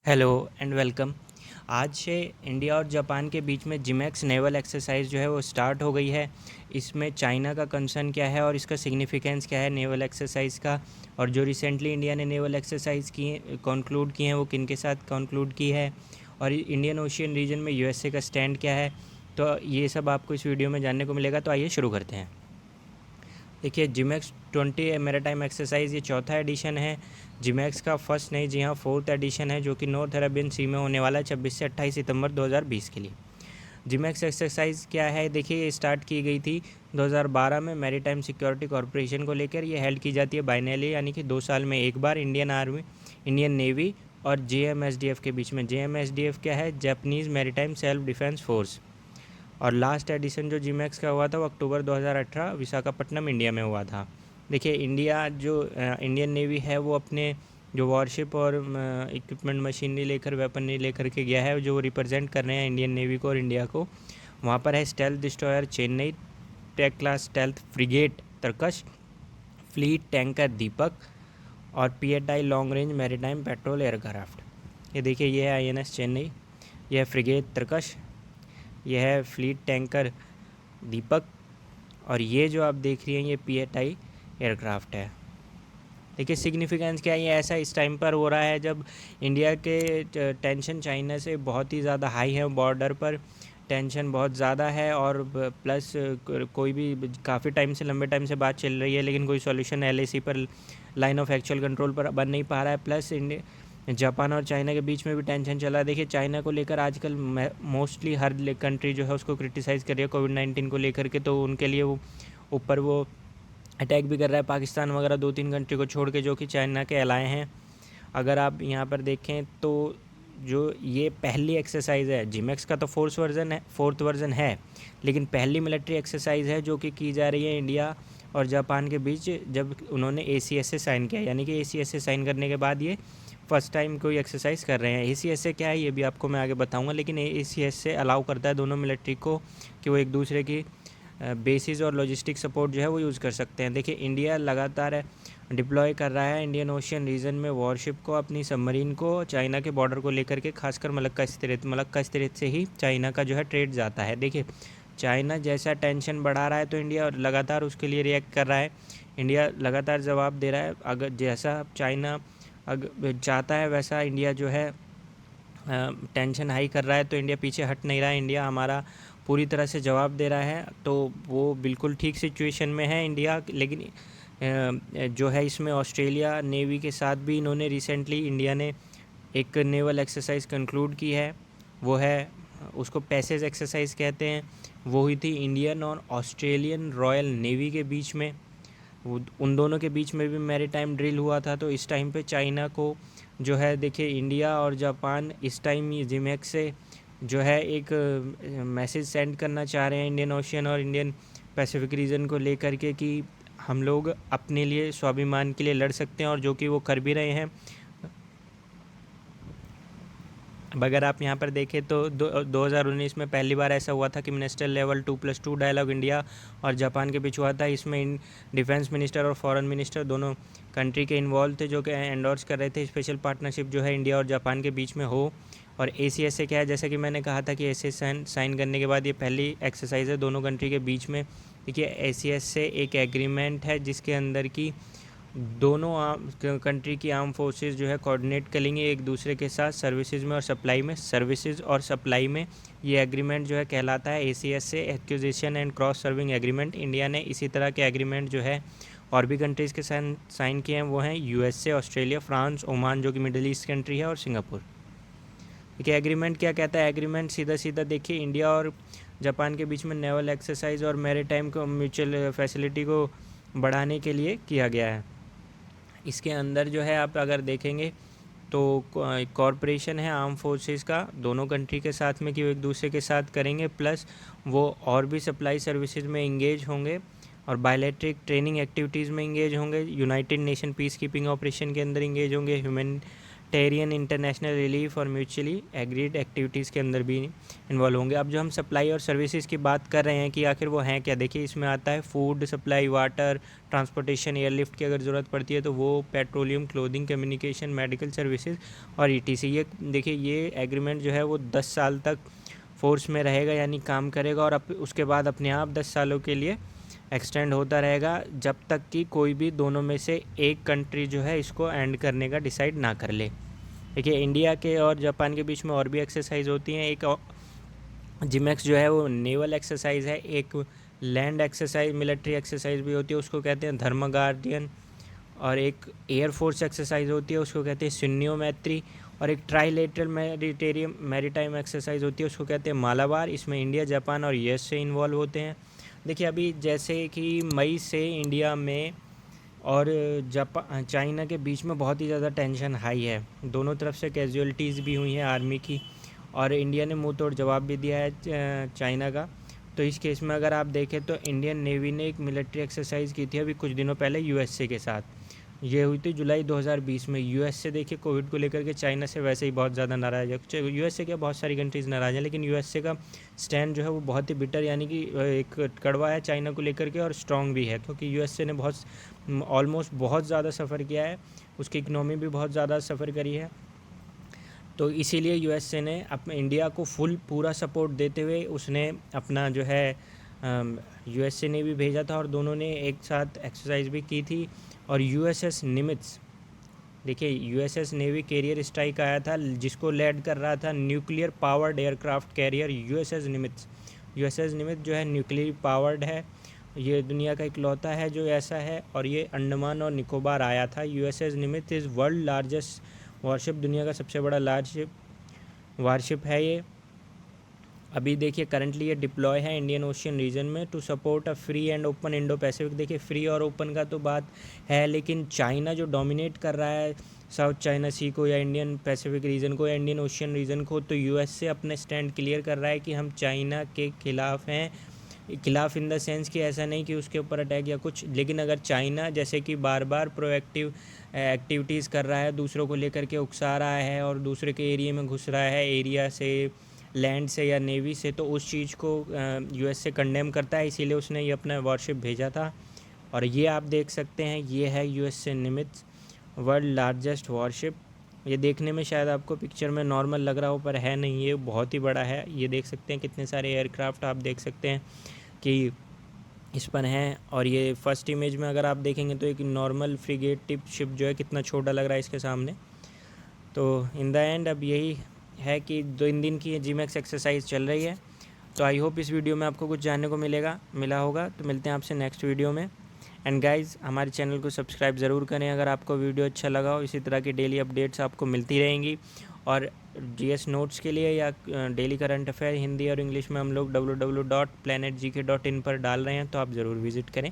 Hello and welcome. आज से India और जापान के बीच में जिमैक्स नेवल एक्सरसाइज जो है वो स्टार्ट हो गई है। इसमें चाइना का कंसर्न क्या है और इसका सिग्निफिकेंस क्या है नेवल एक्सरसाइज का, और जो रिसेंटली इंडिया ने नेवल एक्सरसाइज की कंक्लूड की हैं वो किन के साथ कंक्लूड की है, और इंडियन ओशियन रीजन में यूएसए का स्टैंड क्या है। तो ये सब आपको इस वीडियो में जानने को मिलेगा। तो आइए शुरू करते हैं। देखिए, जिमैक्स 20 मैरीटाइम एक्सरसाइज ये चौथा एडिशन है। जिमैक्स का फर्स्ट नहीं, जी हाँ, फोर्थ एडिशन है, जो कि नॉर्थ अरेबियन सी में होने वाला है 26 से 28 सितंबर 2020 के लिए। जिमैक्स एक्सरसाइज क्या है, देखिए ये स्टार्ट की गई थी 2012 में मैरीटाइम सिक्योरिटी कॉरपोरेशन को लेकर। ये हेल्ड की जाती है बाइनली, यानी कि 2 साल में एक बार इंडियन आर्मी, इंडियन नेवी और जेएमएसडीएफ के बीच में। जेएमएसडीएफ क्या है? Japanese maritime self defence force. और लास्ट एडिशन जो जीमैक्स का हुआ था वो अक्टूबर 2018 विशाखापट्टनम इंडिया में हुआ था। देखिए, इंडिया जो इंडियन नेवी है वो अपने जो वॉरशिप और इक्विपमेंट मशीनरी लेकर, वेपनरी लेकर के गया है, जो वो रिप्रेजेंट कर रहे हैं इंडियन नेवी को और इंडिया को। वहाँ पर है stealth destroyer Chennai, Teg class stealth frigate Tarkash, fleet tanker Deepak और P eight I long range maritime patrol aircraft. ये देखिए, ये है आईएनएस चेन्नई, यह है फ्रिगेट तरकश, यह है फ्लीट टैंकर दीपक, और ये जो आप देख रही हैं ये पीएटआई एयरक्राफ्ट है। देखिए, सिग्निफिकेंस क्या है, ये ऐसा इस टाइम पर हो रहा है जब इंडिया के टेंशन चाइना से बहुत ही ज़्यादा हाई है। बॉर्डर पर टेंशन बहुत ज़्यादा है, और प्लस कोई भी काफ़ी टाइम से, लंबे टाइम से बात चल रही है, लेकिन कोई सॉल्यूशन एलएसी पर, लाइन ऑफ एक्चुअल कंट्रोल पर बन नहीं पा रहा है। प्लस जापान और चाइना के बीच में भी टेंशन चला है। देखिए, चाइना को लेकर आजकल मोस्टली हर कंट्री जो है उसको क्रिटिसाइज़ कर रही है कोविड-19 को लेकर के। तो उनके लिए वो ऊपर वो अटैक भी कर रहा है पाकिस्तान वगैरह 2-3 कंट्री को छोड़ के, जो कि चाइना के अलाए हैं। अगर आप यहाँ पर देखें तो जो ये पहली एक्सरसाइज है, जिमैक्स का तो फोर्थ वर्जन है, लेकिन पहली मिलिट्री एक्सरसाइज है जो कि की जा रही है इंडिया और जापान के बीच, जब उन्होंने ACS से साइन किया। यानी कि ACS से साइन करने के बाद ये फर्स्ट टाइम कोई एक्सरसाइज कर रहे हैं। ACS से क्या है ये भी आपको मैं आगे बताऊंगा, लेकिन ACS से अलाउ करता है दोनों मिलिट्री को कि वो एक दूसरे की बेसिस और लॉजिस्टिक सपोर्ट जो है वो यूज़ कर सकते हैं। देखिए, इंडिया लगातार डिप्लॉय कर रहा है इंडियन ओशियन रीजन में वॉरशिप को, अपनी सबमरीन को, चाइना के बॉर्डर को लेकर के, खासकर मलक्का स्त्रेत से ही चाइना का जो है ट्रेड जाता है। देखिए, चाइना जैसा टेंशन बढ़ा रहा है तो इंडिया लगातार उसके लिए रिएक्ट कर रहा है। इंडिया लगातार जवाब दे रहा है। अगर जैसा चाइना अगर चाहता है वैसा इंडिया जो है टेंशन हाई कर रहा है, तो इंडिया पीछे हट नहीं रहा है। इंडिया हमारा पूरी तरह से जवाब दे रहा है, तो वो बिल्कुल ठीक सिचुएशन में है इंडिया। लेकिन जो है इसमें ऑस्ट्रेलिया नेवी के साथ भी इन्होंने रिसेंटली, इंडिया ने एक नेवल एक्सरसाइज कंक्लूड की है। वो है, उसको पैसेज एक्सरसाइज कहते हैं। वो हुई थी इंडियन और ऑस्ट्रेलियन रॉयल नेवी के बीच में। उन दोनों के बीच में भी मैरीटाइम ड्रिल हुआ था। तो इस टाइम पे चाइना को जो है, देखिए, इंडिया और जापान इस टाइम ये जिमैक्स से जो है एक मैसेज सेंड करना चाह रहे हैं इंडियन ओशियन और इंडियन पैसिफिक रीजन को लेकर के, कि हम लोग अपने लिए स्वाभिमान के लिए लड़ सकते हैं, और जो कि वो कर भी रहे हैं। अब अगर आप यहाँ पर देखें तो 2019 में पहली बार ऐसा हुआ था कि मिनिस्टर लेवल 2+2 डायलॉग इंडिया और जापान के बीच हुआ था। इसमें डिफेंस मिनिस्टर और फॉरेन मिनिस्टर दोनों कंट्री के इन्वॉल्व थे, जो कि एंडोर्स कर रहे थे स्पेशल पार्टनरशिप जो है इंडिया और जापान के बीच में हो। और ACS से क्या है, जैसा कि मैंने कहा था कि ACS साइन करने के बाद ये पहली एक्सरसाइज है दोनों कंट्री के बीच में। देखिए, ACS से एक एग्रीमेंट है जिसके अंदर की दोनों कंट्री की आर्म फोर्सेस जो है कोऑर्डिनेट करेंगे एक दूसरे के साथ सर्विसेज में और सप्लाई में। ये एग्रीमेंट जो है कहलाता है ACS से acquisition and cross serving agreement. India ने इसी तरह के एग्रीमेंट जो है और भी कंट्रीज़ के साथ साइन किए हैं। वो हैं USA, ऑस्ट्रेलिया, फ्रांस, ओमान जो कि मिडिल ईस्ट कंट्री है, और सिंगापुर। देखिए, एग्रीमेंट क्या कहता है? एग्रीमेंट सीधा सीधा देखिए इंडिया और जापान के बीच में नेवल एक्सरसाइज और मैरीटाइम को म्यूचुअल फैसिलिटी को बढ़ाने के लिए किया गया है। इसके अंदर जो है आप अगर देखेंगे तो कॉरपोरेशन है आर्म फोर्सेस का दोनों कंट्री के साथ में, कि वो एक दूसरे के साथ करेंगे, प्लस वो और भी सप्लाई सर्विसेज में इंगेज होंगे और बायलैटरल ट्रेनिंग एक्टिविटीज़ में इंगेज होंगे, United nation peace keeping operation के अंदर इंगेज होंगे, ह्यूमैनिटेरियन इंटरनेशनल रिलीफ और म्यूचुअली एग्रीड एक्टिविटीज़ के अंदर भी इन्वॉल्व होंगे। अब जो हम सप्लाई और सर्विसेज की बात कर रहे हैं कि आखिर वो हैं क्या, देखिए इसमें आता है food supply, water, transportation, airlift की अगर ज़रूरत पड़ती है तो वो, petroleum, clothing, communication, medical services और ETC। ये देखिए ये एग्रीमेंट जो है वो 10 साल तक फोर्स में रहेगा, यानी काम करेगा, और उसके बाद अपने आप 10 सालों के लिए एक्सटेंड होता रहेगा, जब तक कि कोई भी दोनों में से एक कंट्री जो है इसको एंड करने का डिसाइड ना कर ले। देखिए इंडिया के और जापान के बीच में और भी एक्सरसाइज होती हैं। एक जिमेक्स जो है वो नेवल एक्सरसाइज है, एक लैंड एक्सरसाइज, मिलिट्री एक्सरसाइज भी होती है, उसको कहते हैं धर्म गार्डियन, और एक एयरफोर्स एक्सरसाइज होती है, उसको कहते हैं सुन्नियो मैत्री, और एक ट्राइलेटरल मैरीटाइम एक्सरसाइज होती है, उसको कहते हैं मालाबार। इसमें इंडिया, जापान और US से इन्वॉल्व होते हैं। देखिए अभी जैसे कि मई से इंडिया में और चाइना के बीच में बहुत ही ज़्यादा टेंशन हाई है, दोनों तरफ से कैजुअलिटीज़ भी हुई हैं आर्मी की, और इंडिया ने मुंह तोड़ जवाब भी दिया है चाइना का। तो इस केस में अगर आप देखें तो इंडियन नेवी ने एक मिलिट्री एक्सरसाइज की थी अभी कुछ दिनों पहले USA के साथ, ये हुई थी जुलाई 2020 में। US से देखिए कोविड को लेकर के चाइना से वैसे ही बहुत ज़्यादा नाराज़ है, US से क्या बहुत सारी कंट्रीज़ नाराज़ हैं, लेकिन USA का स्टैंड जो है वो बहुत ही बिटर, यानी कि एक कड़वा है चाइना को लेकर के, और स्ट्रॉन्ग भी है, क्योंकि USA ने ऑलमोस्ट बहुत ज़्यादा सफ़र किया है, उसकी इकनॉमी भी बहुत ज़्यादा सफ़र करी है। तो इसीलिए USA ने अपने इंडिया को पूरा सपोर्ट देते हुए उसने अपना जो है USA ने भी भेजा था, और दोनों ने एक साथ एक्सरसाइज भी की थी। और USS निमित्ज, देखिए USS नेवी कैरियर स्ट्राइक आया था, जिसको लेड कर रहा था nuclear powered aircraft carrier USS निमित्ज। USS निमित्ज जो है न्यूक्लियर पावर्ड है, ये दुनिया का इकलौता है जो ऐसा है, और ये अंडमान और निकोबार आया था। USS निमित्ज is world largest worship, दुनिया का सबसे बड़ा वारशिप है ये। अभी देखिए करंटली ये डिप्लॉय है इंडियन ओशियन रीजन में to support a free and open Indo Pacific. देखिए फ्री और ओपन का तो बात है, लेकिन चाइना जो डोमिनेट कर रहा है साउथ चाइना सी को, या इंडियन पैसिफिक रीजन को, या इंडियन ओशियन रीजन को, तो US से अपने स्टैंड क्लियर कर रहा है कि हम चाइना के खिलाफ़ हैं। खिलाफ़ इन द सेंस कि ऐसा नहीं कि उसके ऊपर अटैक या कुछ, लेकिन अगर चाइना जैसे कि बार बार प्रोएक्टिव एक्टिविटीज़ कर रहा है, दूसरों को लेकर के उकसा रहा है और दूसरे के एरिया में घुस रहा है, एरिया से, लैंड से या नेवी से, तो उस चीज़ को US से कंडेम करता है, इसीलिए उसने ये अपना वॉरशिप भेजा था। और ये आप देख सकते हैं, ये है USS निमित्ज, वर्ल्ड लार्जेस्ट वॉरशिप। ये देखने में शायद आपको पिक्चर में नॉर्मल लग रहा हो, पर है नहीं, ये बहुत ही बड़ा है। ये देख सकते हैं कितने सारे एयरक्राफ्ट आप देख सकते हैं कि इस पर हैं। और ये फर्स्ट इमेज में अगर आप देखेंगे तो एक नॉर्मल फ्रिगेट टिप शिप जो है कितना छोटा लग रहा है इसके सामने। तो इन द एंड अब यही है कि 2 दिन की जिमेक्स एक्सरसाइज चल रही है। तो आई होप इस वीडियो में आपको कुछ जानने को मिला होगा। तो मिलते हैं आपसे नेक्स्ट वीडियो में। एंड गाइज़ हमारे चैनल को सब्सक्राइब ज़रूर करें अगर आपको वीडियो अच्छा लगा हो। इसी तरह की डेली अपडेट्स आपको मिलती रहेंगी। और GS नोट्स के लिए या डेली करंट अफेयर हिंदी और इंग्लिश में हम लोग www.planetgk.in पर डाल रहे हैं, तो आप ज़रूर विज़िट करें।